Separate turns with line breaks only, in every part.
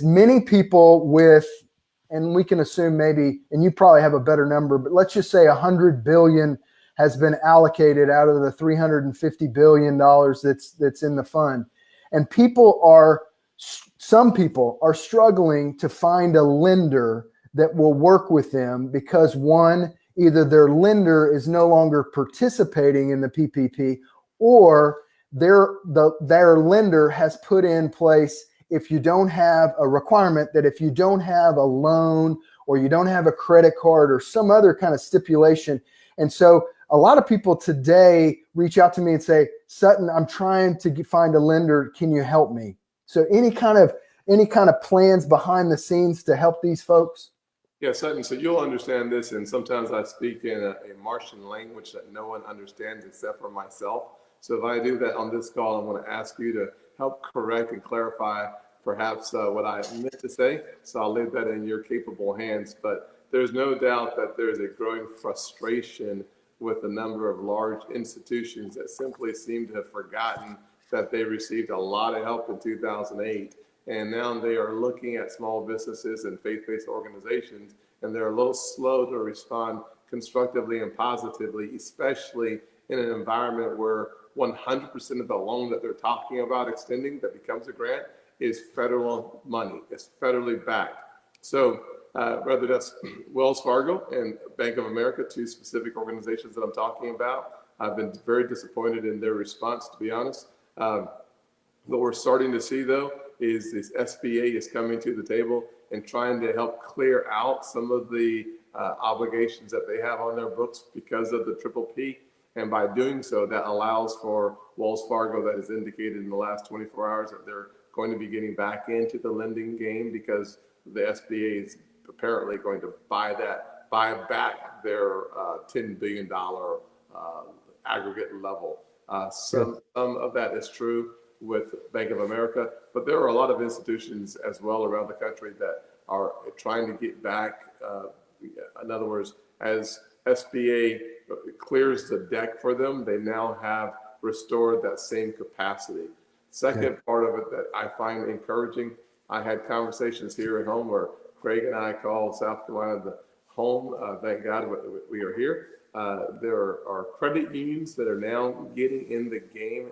many people with, and we can assume maybe, and you probably have a better number, but let's just say 100 billion has been allocated out of the $350 billion that's in the fund. And some people are struggling to find a lender that will work with them because one, either their lender is no longer participating in the PPP, or their lender has put in place, if you don't have a requirement that if you don't have a loan or you don't have a credit card or some other kind of stipulation. And so a lot of people today reach out to me and say, Sutton, I'm trying to find a lender. Can you help me? So any kind of plans behind the scenes to help these folks?
Yeah, Sutton, so you'll understand this, and sometimes I speak in a Martian language that no one understands except for myself. So if I do that on this call, I'm going to ask you to help correct and clarify perhaps what I meant to say. So I'll leave that in your capable hands. But there's no doubt that there's a growing frustration with a number of large institutions that simply seem to have forgotten that they received a lot of help in 2008. And now they are looking at small businesses and faith-based organizations, and they're a little slow to respond constructively and positively, especially in an environment where 100% of the loan that they're talking about extending that becomes a grant is federal money. It's federally backed. So whether that's Wells Fargo and Bank of America, two specific organizations that I'm talking about, I've been very disappointed in their response, to be honest. What we're starting to see, though, is this SBA is coming to the table and trying to help clear out some of the obligations that they have on their books because of the PPP. And by doing so, that allows for Wells Fargo, that has indicated in the last 24 hours that they're going to be getting back into the lending game because the SBA is apparently going to buy back their $10 billion aggregate level. Some of that is true with Bank of America, but there are a lot of institutions as well around the country that are trying to get back. In other words, as SBA clears the deck for them, they now have restored that same capacity. Second part of it that I find encouraging, I had conversations here at home where Craig and I call South Carolina the home. Thank God we are here. There are credit unions that are now getting in the game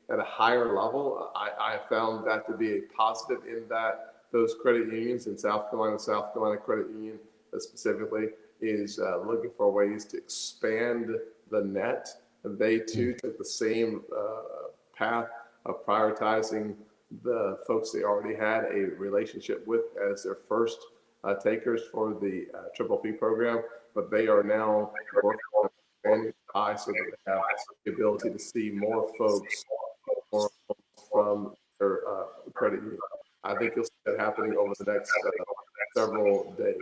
at a higher level. I found that to be a positive in that those credit unions in South Carolina Credit Union specifically is looking for ways to expand the net. They too took the same path of prioritizing the folks they already had a relationship with as their first takers for the PPP program, but they are now working on expanding the pie so that they have the ability to see more folks from their credit union. I think you'll see that happening over the next several days.